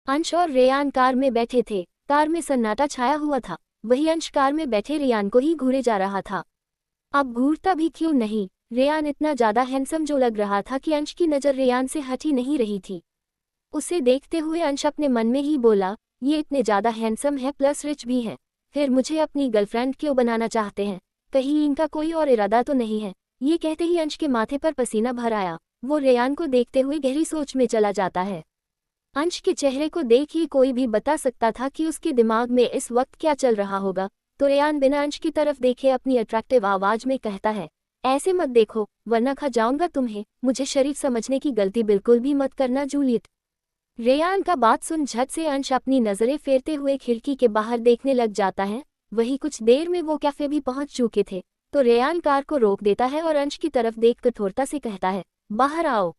अंश और Ryan car में बैठे थे। कार में सन्नाटा छाया हुआ था। वही अंश कार में बैठे रेयान को ही घूरे जा रहा था। अब घूरता भी क्यों नहीं, रेयान इतना ज्यादा हैंडसम जो लग रहा था कि अंश की नज़र रेयान से हट ही नहीं रही थी। उसे देखते हुए अंश अपने मन में ही बोला, ये इतने ज्यादा हैंडसम है प्लस रिच भी है, फिर मुझे अपनी गर्लफ्रेंड क्यों बनाना चाहते हैं, कहीं इनका कोई और इरादा तो नहीं है। ये कहते ही अंश के माथे पर पसीना भर आया। वो रेयान को देखते हुए गहरी सोच में चला जाता है। अंश के चेहरे को देख ही कोई भी बता सकता था कि उसके दिमाग में इस वक्त क्या चल रहा होगा। तो रेयान बिना अंश की तरफ देखे अपनी अट्रैक्टिव आवाज में कहता है, ऐसे मत देखो वरना खा जाऊंगा तुम्हें, मुझे शरीफ समझने की गलती बिल्कुल भी मत करना जूलियट। रेयान का बात सुन झट से अंश अपनी नजरें फेरते हुए खिड़की के बाहर देखने लग जाता है। वही कुछ देर में वो कैफे भी पहुंच चुके थे। तो रेयान कार को रोक देता है और अंश की तरफ देख कठोरता से कहता है, बाहर आओ।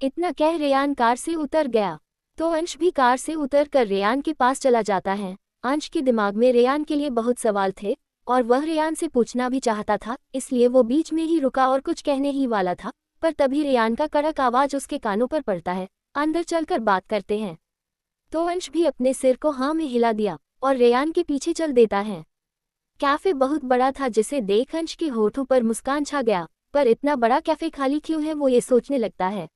इतना कह रेयान कार से उतर गया। तो अंश भी कार से उतर कर रेयान के पास चला जाता है। अंश के दिमाग में रेयान के लिए बहुत सवाल थे और वह रेयान से पूछना भी चाहता था, इसलिए वो बीच में ही रुका और कुछ कहने ही वाला था, पर तभी रेयान का कड़क आवाज उसके कानों पर पड़ता है, अंदर चलकर बात करते हैं। तो अंश भी अपने सिर को हाँ में हिला दिया और रेयान के पीछे चल देता है। कैफे बहुत बड़ा था जिसे देख अंश के होठों पर मुस्कान छा गया, पर इतना बड़ा कैफे खाली क्यों है वो ये सोचने लगता है।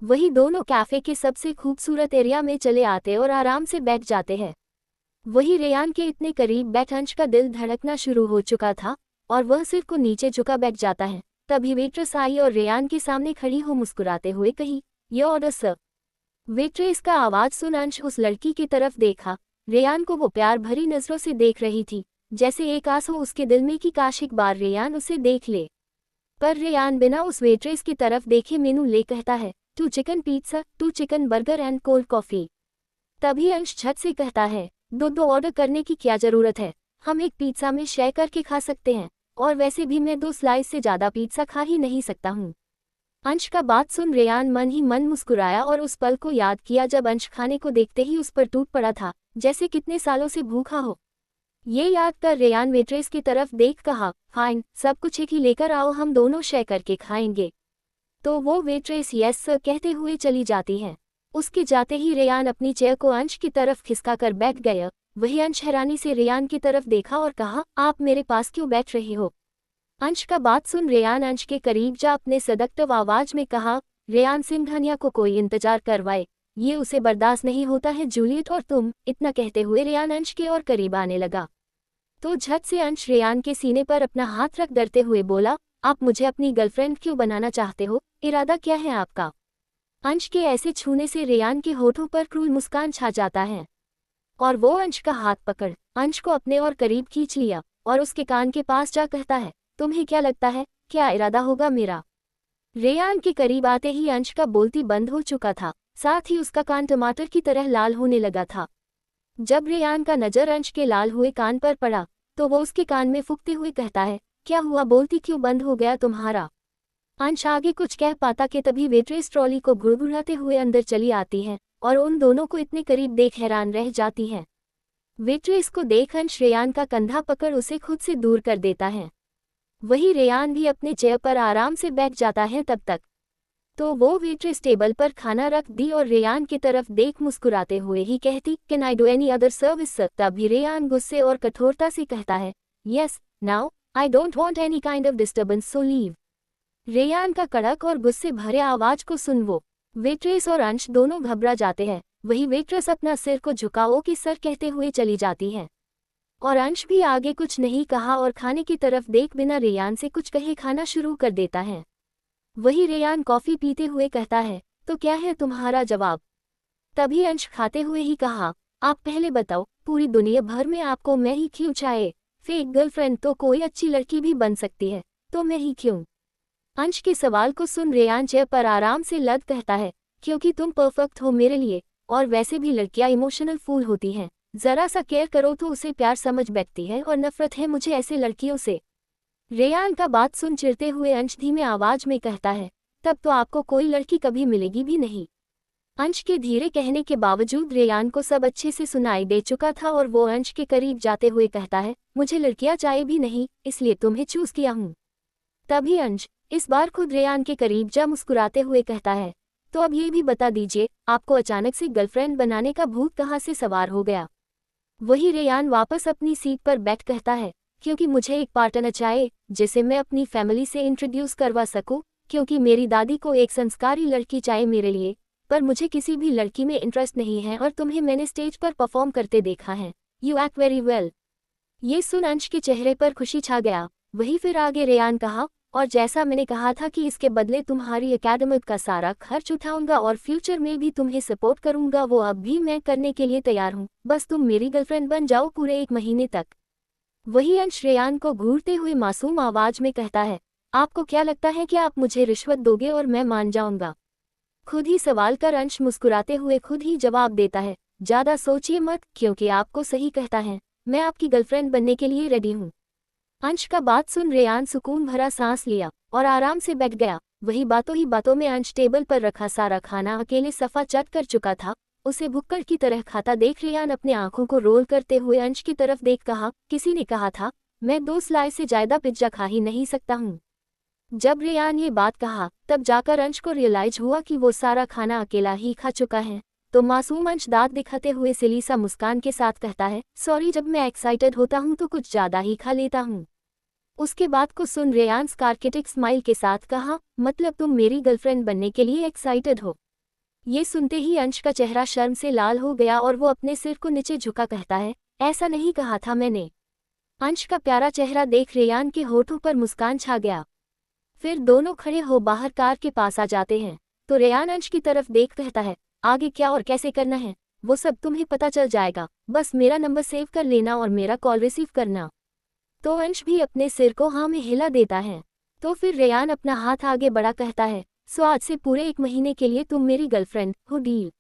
वही दोनों कैफे के सबसे खूबसूरत एरिया में चले आते और आराम से बैठ जाते हैं। वही रेयान के इतने करीब बैठ अंश का दिल धड़कना शुरू हो चुका था और वह सिर को नीचे झुका बैठ जाता है। तभी वेट्रेस आई और रेयान के सामने खड़ी हो मुस्कुराते हुए कही, ये ऑर्डर सर। वेट्रेस का आवाज सुन अंश उस लड़की की तरफ देखा। रेयान को वो प्यार भरी नजरों से देख रही थी, जैसे एक आस हो उसके दिल में कि काश एक बार रेयान उसे देख ले। पर रेयान बिना उस वेट्रेस की तरफ देखे मेनू ले कहता है, 2 chicken pizza, 2 chicken burger and cold coffee. तभी अंश झट से कहता है, दो ऑर्डर करने की क्या जरूरत है, हम एक पिज्जा में शेयर करके खा सकते हैं, और वैसे भी मैं 2 स्लाइस से ज्यादा पिज्जा खा ही नहीं सकता हूँ। अंश का बात सुन रेयान मन ही मन मुस्कुराया और उस पल को याद किया जब अंश खाने को देखते ही उस पर टूट पड़ा था, जैसे कितने सालों से भूखा हो। ये याद कर रेयान वेट्रेस की तरफ देख कहा, फाइन, सब कुछ एक ही लेकर आओ, हम दोनों शेयर करके खाएंगे। तो वो वेट्रेस यस सर कहते हुए चली जाती है। उसके जाते ही रेयान अपनी चेयर को अंश की तरफ खिसका कर बैठ गया। वही अंश हैरानी से रेयान की तरफ देखा और कहा, आप मेरे पास क्यों बैठ रहे हो। अंश का बात सुन रेयान अंश के करीब जा अपने सदक्तव आवाज में कहा, रेयान सिंघानिया को कोई इंतजार करवाए, ये उसे बर्दाश्त नहीं होता है जूलियट और तुम। इतना कहते हुए रेयान अंश के और करीब आने लगा। तो झट से अंश रेयान के सीने पर अपना हाथ रख डरते हुए बोला, आप मुझे अपनी गर्लफ्रेंड क्यों बनाना चाहते हो, इरादा क्या है आपका। अंश के ऐसे छूने से रेयान के होठों पर क्रूर मुस्कान छा जाता है और वो अंश का हाथ पकड़ अंश को अपने और करीब खींच लिया और उसके कान के पास जा कहता है, तुम्हें क्या लगता है क्या इरादा होगा मेरा। रेयान के करीब आते ही अंश का बोलती बंद हो चुका था, साथ ही उसका कान टमाटर की तरह लाल होने लगा था। जब रेयान का नजर अंश के लाल हुए कान पर पड़ा तो वो उसके कान में फूंकते हुए कहता है, क्या हुआ, बोलती क्यों बंद हो गया तुम्हारा। अंश आगे कुछ कह पाता कि तभी वेट्रेस ट्रॉली को घुड़घुड़ाते हुए अंदर चली आती है और उन दोनों को इतने करीब देख हैरान रह जाती है। वेट्रेस को देख अंश रेयान का कंधा पकड़ उसे खुद से दूर कर देता है। वही रेयान भी अपने चेयर पर आराम से बैठ जाता है। तब तक तो वो वेट्रेस टेबल पर खाना रख दी और रेयान की तरफ देख मुस्कुराते हुए ही कहती, can I do any other service sir. तभी रेयान गुस्से और कठोरता से कहता है, yes now I don't want any kind of disturbance so leave. Rayan का कड़क और गुस्से भरे आवाज को सुन वो वेट्रेस और अंश दोनों घबरा जाते हैं। वही वेट्रेस अपना सिर को झुकाओ कि सर कहते हुए चली जाती है और अंश भी आगे कुछ नहीं कहा और खाने की तरफ देख बिना रेयान से कुछ कहे खाना शुरू कर देता है। वही रेयान कॉफी पीते हुए कहता है, तो क्या है तुम्हारा जवाब। तभी अंश खाते हुए ही कहा, आप पहले बताओ, पूरी दुनिया भर में आपको मैं ही क्यों चाहिए, फेक गर्लफ्रेंड तो कोई अच्छी लड़की भी बन सकती है, तो मैं ही क्यों। अंश के सवाल को सुन रेयान चेयर पर आराम से लद कहता है, क्योंकि तुम परफेक्ट हो मेरे लिए, और वैसे भी लड़कियां इमोशनल फूल होती हैं, जरा सा केयर करो तो उसे प्यार समझ बैठती है और नफरत है मुझे ऐसे लड़कियों से। रेयान का बात सुन चिढ़ते हुए अंश धीमे आवाज में कहता है, तब तो आपको कोई लड़की कभी मिलेगी भी नहीं। अंश के धीरे कहने के बावजूद रेयान को सब अच्छे से सुनाई दे चुका था और वो अंश के करीब जाते हुए कहता है, मुझे लड़कियां चाहिए भी नहीं, इसलिए तुम्हें चूज किया हूँ। तभी अंश इस बार खुद रेयान के करीब जा मुस्कुराते हुए कहता है, तो अब ये भी बता दीजिए, आपको अचानक से गर्लफ्रेंड बनाने का भूत कहाँ से सवार हो गया। वही रेयान वापस अपनी सीट पर बैठ कहता है, क्योंकि मुझे एक पार्टनर चाहिए जिसे मैं अपनी फैमिली से इंट्रोड्यूस करवा सकूं, क्योंकि मेरी दादी को एक संस्कारी लड़की चाहिए मेरे लिए, पर मुझे किसी भी लड़की में इंटरेस्ट नहीं है और तुम्हें मैंने स्टेज पर परफॉर्म करते देखा है। You act very well. ये सुन अंश के चेहरे पर खुशी छा गया। वही फिर आगे रेयान कहा, और जैसा मैंने कहा था कि इसके बदले तुम्हारी एकेडमिक का सारा खर्च उठाऊंगा और फ्यूचर में भी तुम्हें सपोर्ट करूंगा, वो अब भी मैं करने के लिए तैयार हूँ, बस तुम मेरी गर्लफ्रेंड बन जाओ पूरे 1 महीने तक। वही अंश रेयान को घूरते हुए मासूम आवाज में कहता है, आपको क्या लगता है कि आप मुझे रिश्वत दोगे और मैं मान जाऊंगा? खुद ही सवाल कर अंश मुस्कुराते हुए खुद ही जवाब देता है, ज्यादा सोचिए मत, क्योंकि आपको सही कहता है, मैं आपकी गर्लफ्रेंड बनने के लिए रेडी हूँ। अंश का बात सुन रेयान सुकून भरा सांस लिया और आराम से बैठ गया। वही बातों ही बातों में अंश टेबल पर रखा सारा खाना अकेले सफा चट कर चुका था। उसे भुक्कड़ की तरह खाता देख रेयान अपने आंखों को रोल करते हुए अंश की तरफ देख कहा, किसी ने कहा था मैं 2 स्लाइस से ज्यादा पिज्जा खा ही नहीं सकता हूँ। जब रेयान ये बात कहा तब जाकर अंश को रियलाइज हुआ कि वो सारा खाना अकेला ही खा चुका है। तो मासूम अंश दांत दिखाते हुए सिली सा मुस्कान के साथ कहता है, सॉरी, जब मैं एक्साइटेड होता हूँ तो कुछ ज्यादा ही खा लेता हूँ। उसके बात को सुन रेयान सार्केस्टिक स्माइल के साथ कहा, मतलब तुम मेरी गर्लफ्रेंड बनने के लिए एक्साइटेड हो? ये सुनते ही अंश का चेहरा शर्म से लाल हो गया और वो अपने सिर को नीचे झुका कहता है, ऐसा नहीं कहा था मैंने। अंश का प्यारा चेहरा देख रेयान के होठों पर मुस्कान छा गया। फिर दोनों खड़े हो बाहर कार के पास आ जाते हैं। तो रेयान अंश की तरफ देख कहता है, आगे क्या और कैसे करना है वो सब तुम्हें पता चल जाएगा, बस मेरा नंबर सेव कर लेना और मेरा कॉल रिसीव करना। तो अंश भी अपने सिर को हाँ में हिला देता है। तो फिर रेयान अपना हाथ आगे बढ़ा कहता है, सो आज से पूरे 1 महीने के लिए तुम मेरी गर्लफ्रेंड हो, डील?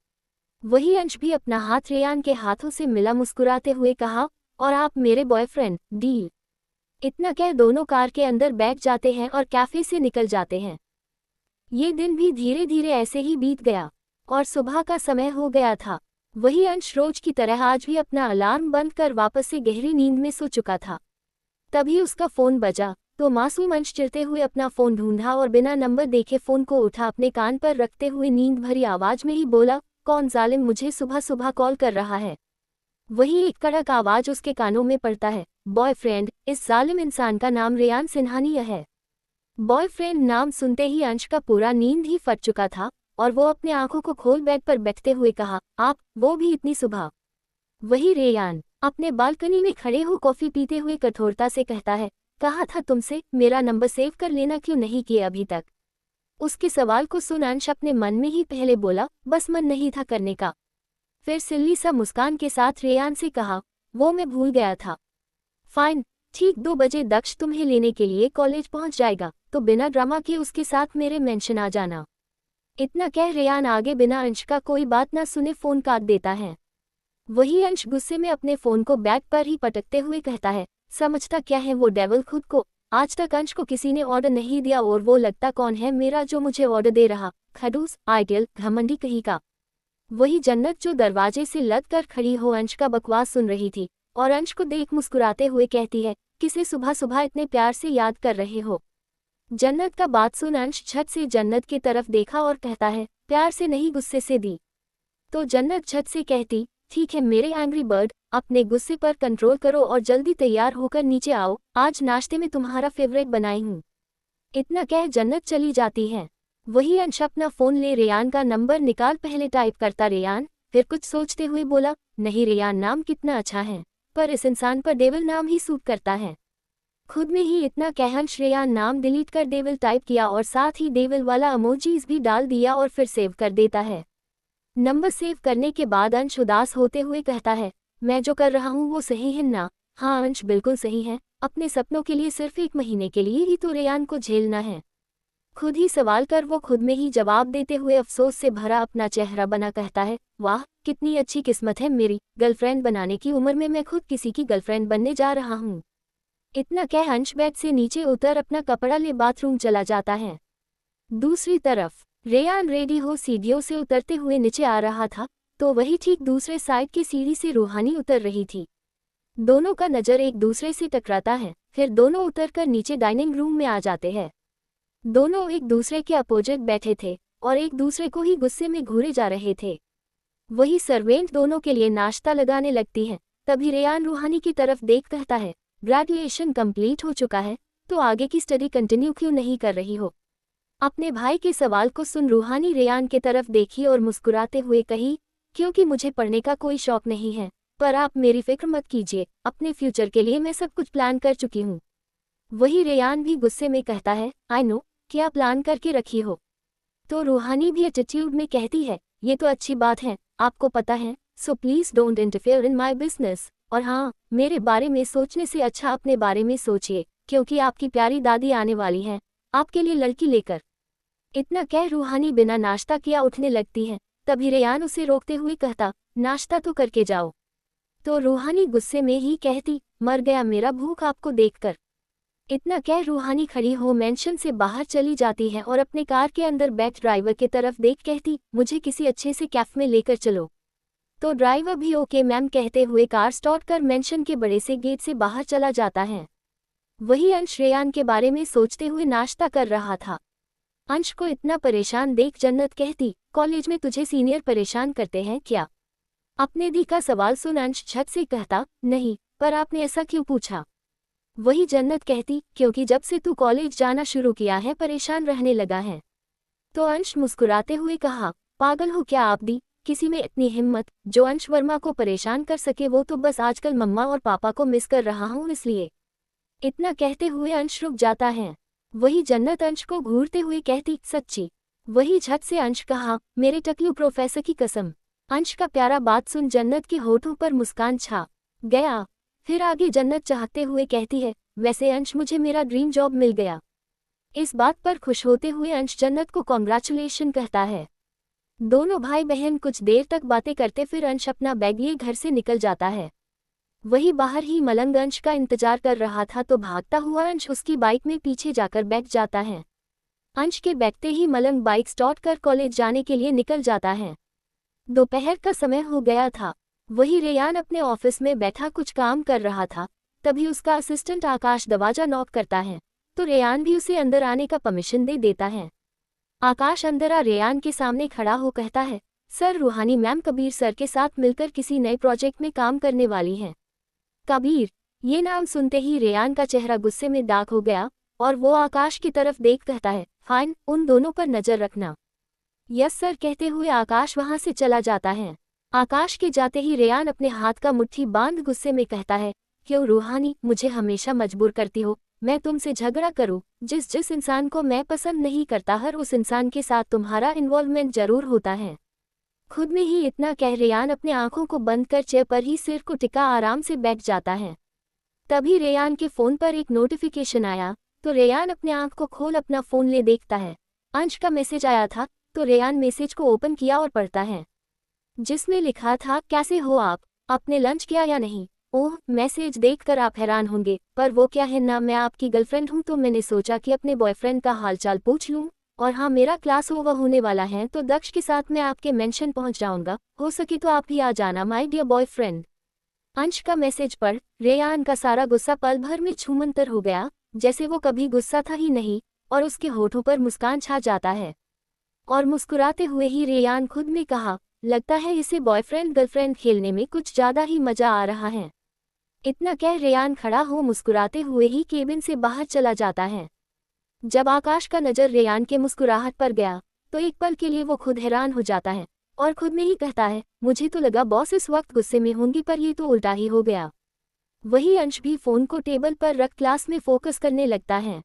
वही अंश भी अपना हाथ रेयान के हाथों से मिला मुस्कुराते हुए कहा, और आप मेरे बॉयफ्रेंड, डील? इतना कह दोनों कार के अंदर बैठ जाते हैं और कैफे से निकल जाते हैं। ये दिन भी धीरे धीरे ऐसे ही बीत गया और सुबह का समय हो गया था। वही अंश रोज की तरह आज भी अपना अलार्म बंद कर वापस से गहरी नींद में सो चुका था। तभी उसका फोन बजा तो मासूम अंश चिढ़ते हुए अपना फोन ढूंढा और बिना नंबर देखे फोन को उठा अपने कान पर रखते हुए नींद भरी आवाज में ही बोला, कौन जालिम मुझे सुबह सुबह कॉल कर रहा है? वही एक कड़क आवाज उसके कानों में पड़ता है, बॉयफ्रेंड। इस जालिम इंसान का नाम रेयान सिन्हानिया है। बॉयफ्रेंड नाम सुनते ही अंश का पूरा नींद ही फट चुका था और वो अपने आंखों को खोल बेड पर बैठते हुए कहा, आप, वो भी इतनी सुबह? वही रेयान अपने बालकनी में खड़े हो कॉफी पीते हुए कठोरता से कहता है, कहा था तुमसे मेरा नंबर सेव कर लेना, क्यों नहीं किए अभी तक? उसके सवाल को सुन अंश अपने मन में ही पहले बोला, बस मन नहीं था करने का। फिर सिल्ली सा मुस्कान के साथ रेयान से कहा, वो मैं भूल गया था। फाइन, ठीक 2 बजे दक्ष तुम्हें लेने के लिए कॉलेज पहुंच जाएगा, तो बिना ड्रामा के उसके साथ मेरे मेंशन आ जाना। इतना कह रेयान आगे बिना अंश का कोई बात ना सुने फोन काट देता है। वही अंश गुस्से में अपने फोन को बैग पर ही पटकते हुए कहता है, समझता क्या है वो डेविल खुद को? आज तक अंश को किसी ने ऑर्डर नहीं दिया और वो लगता कौन है मेरा जो मुझे ऑर्डर दे रहा? खड़ूस, आइडियल, घमंडी कहीं का। वही जन्नत जो दरवाजे से लद कर खड़ी हो अंश का बकवास सुन रही थी और अंश को देख मुस्कुराते हुए कहती है, किसे सुबह सुबह इतने प्यार से याद कर रहे हो? जन्नत का बात सुन अंश झट से जन्नत की तरफ देखा और कहता है, प्यार से नहीं गुस्से से दी। तो जन्नत झट से कहती, ठीक है मेरे एंग्री बर्ड, अपने गुस्से पर कंट्रोल करो और जल्दी तैयार होकर नीचे आओ, आज नाश्ते में तुम्हारा फेवरेट बनाई हूँ। इतना कह जन्नत चली जाती है। वही अंश अपना फोन ले रेयान का नंबर निकाल पहले टाइप करता रेयान, फिर कुछ सोचते हुए बोला, नहीं रेयान नाम कितना अच्छा है, पर इस इंसान पर डेविल नाम ही सूट करता है। खुद में ही इतना कह अंश रेयान नाम डिलीट कर डेविल टाइप किया और साथ ही डेविल वाला इमोजीज भी डाल दिया और फिर सेव कर देता है। नंबर सेव करने के बाद अंश उदास होते हुए कहता है, मैं जो कर रहा हूँ वो सही है ना? हाँ अंश बिल्कुल सही है, अपने सपनों के लिए सिर्फ 1 महीने के लिए ही तो रेयान को झेलना है। खुद ही सवाल कर वो खुद में ही जवाब देते हुए अफसोस से भरा अपना चेहरा बना कहता है, वाह कितनी अच्छी किस्मत है मेरी, गर्लफ्रेंड बनाने की उम्र में मैं खुद किसी की गर्लफ्रेंड बनने जा रहा हूँ। इतना कह अंश बेड से नीचे उतर अपना कपड़ा ले बाथरूम चला जाता है। दूसरी तरफ रेयान रेडी हो सीढ़ियों से उतरते हुए नीचे आ रहा था तो वही ठीक दूसरे साइड की सीढ़ी से रूहानी उतर रही थी। दोनों का नजर एक दूसरे से टकराता है, फिर दोनों उतरकर नीचे डाइनिंग रूम में आ जाते हैं। दोनों एक दूसरे के अपोजिट बैठे थे और एक दूसरे को ही गुस्से में घूरे जा रहे थे। वही सर्वेंट दोनों के लिए नाश्ता लगाने लगती है। तभी रेयान रूहानी की तरफ देख कहता है, ग्रेजुएशन कंप्लीट हो चुका है तो आगे की स्टडी कंटिन्यू क्यों नहीं कर रही हो? अपने भाई के सवाल को सुन रूहानी रेयान के तरफ देखी और मुस्कुराते हुए कही, क्योंकि मुझे पढ़ने का कोई शौक नहीं है, पर आप मेरी फिक्र मत कीजिए, अपने फ्यूचर के लिए मैं सब कुछ प्लान कर चुकी हूँ। वही रेयान भी गुस्से में कहता है, आई नो, क्या प्लान करके रखी हो? तो रूहानी भी एटीट्यूड में कहती है, ये तो अच्छी बात है, आपको पता है, so please don't interfere in my business. और हाँ, मेरे बारे में सोचने से अच्छा अपने बारे में सोचिए, क्योंकि आपकी प्यारी दादी आने वाली हैं आपके लिए लड़की लेकर। इतना कह रूहानी बिना नाश्ता किया उठने लगती है। तभी रेयान उसे रोकते हुए कहता, नाश्ता तो करके जाओ। तो रूहानी गुस्से में ही कहती, मर गया मेरा भूख आपको देखकर। इतना कह रूहानी खड़ी हो मेंशन से बाहर चली जाती है और अपने कार के अंदर बैठ ड्राइवर के तरफ देख कहती, मुझे किसी अच्छे से कैफ में लेकर चलो। तो ड्राइवर भी ओके मैम कहते हुए कार स्टार्ट कर मेंशन के बड़े से गेट से बाहर चला जाता है। वही अंश रेयान के बारे में सोचते हुए नाश्ता कर रहा था। अंश को इतना परेशान देख जन्नत कहती, कॉलेज में तुझे सीनियर परेशान करते हैं क्या? अपने दी का सवाल सुन अंश झट से कहता, नहीं, पर आपने ऐसा क्यों पूछा? वही जन्नत कहती, क्योंकि जब से तू कॉलेज जाना शुरू किया है परेशान रहने लगा है। तो अंश मुस्कुराते हुए कहा, पागल हो क्या आप दी, किसी में इतनी हिम्मत, जो अंश वर्मा को परेशान कर सके वो तो बस आजकल मम्मा और पापा को मिस कर रहा हूँ इसलिए। इतना कहते हुए अंश रुक जाता है। वही जन्नत अंश को घूरते हुए कहती, सच्ची? वही झट से अंश कहा, मेरे टकलू प्रोफेसर की कसम। अंश का प्यारा बात सुन जन्नत के होठों पर मुस्कान छा गया। फिर आगे जन्नत चाहते हुए कहती है, वैसे अंश मुझे मेरा ड्रीम जॉब मिल गया। इस बात पर खुश होते हुए अंश जन्नत को कॉन्ग्रेचुलेशन कहता है। दोनों भाई बहन कुछ देर तक बातें करते फिर अंश अपना बैग लिए घर से निकल जाता है। वही बाहर ही मलंग अंश का इंतजार कर रहा था तो भागता हुआ अंश उसकी बाइक में पीछे जाकर बैठ जाता है। अंश के बैठते ही मलंग बाइक स्टार्ट कर कॉलेज जाने के लिए निकल जाता है। दोपहर का समय हो गया था। वही रेयान अपने ऑफिस में बैठा कुछ काम कर रहा था। तभी उसका असिस्टेंट आकाश दरवाजा नॉक करता है तो रेयान भी उसे अंदर आने का परमिशन दे देता है। आकाश अंदर आ रेयान के सामने खड़ा हो कहता है, सर रूहानी मैम कबीर सर के साथ मिलकर किसी नए प्रोजेक्ट में काम करने वाली हैं। कबीर, ये नाम सुनते ही रेयान का चेहरा गुस्से में दाग हो गया और वो आकाश की तरफ देख कहता है, फाइन, उन दोनों पर नजर रखना। यस सर कहते हुए आकाश वहां से चला जाता है। आकाश के जाते ही रेयान अपने हाथ का मुट्ठी बांध गुस्से में कहता है, क्यों रूहानी, मुझे हमेशा मजबूर करती हो मैं तुमसे झगड़ा करूं? जिस इंसान को मैं पसंद नहीं करता हर उस इंसान के साथ तुम्हारा इन्वॉल्वमेंट जरूर होता है। खुद में ही इतना कह रेयान अपने आंखों को बंद कर चेयर पर ही सिर को टिका आराम से बैठ जाता है। तभी रेयान के फोन पर एक नोटिफिकेशन आया तो रेयान अपने आंख को खोल अपना फोन ले देखता है। अंश का मैसेज आया था तो रेयान मैसेज को ओपन किया और पढ़ता है, जिसमें लिखा था, कैसे हो आप, आपने लंच किया या नहीं? ओह, मैसेज देखकर आप हैरान होंगे, पर वो क्या है ना, मैं आपकी गर्लफ्रेंड हूँ तो मैंने सोचा कि अपने बॉयफ्रेंड का हालचाल पूछ लूँ। और हाँ, मेरा क्लास ओवर होने वाला है तो दक्ष के साथ मैं आपके मेंशन पहुँच जाऊँगा, हो सके तो आप भी आ जाना माय डियर बॉयफ्रेंड। अंश का मैसेज पढ़ रेयान का सारा गुस्सा पल भर में छूमंतर हो गया, जैसे वो कभी गुस्सा था ही नहीं, और उसके होठों पर मुस्कान छा जाता है। और मुस्कुराते हुए ही रेयान खुद में कहा, लगता है इसे बॉयफ्रेंड गर्लफ्रेंड खेलने में कुछ ज्यादा ही मजा आ रहा है। इतना कह रेयान खड़ा हो मुस्कुराते हुए ही केबिन से बाहर चला जाता है। जब आकाश का नजर रेयान के मुस्कुराहट पर गया तो एक पल के लिए वो खुद हैरान हो जाता है और खुद में ही कहता है, मुझे तो लगा बॉस इस वक्त गुस्से में होंगी पर ये तो उल्टा ही हो गया। वही अंश भी फोन को टेबल पर रख क्लास में फोकस करने लगता है।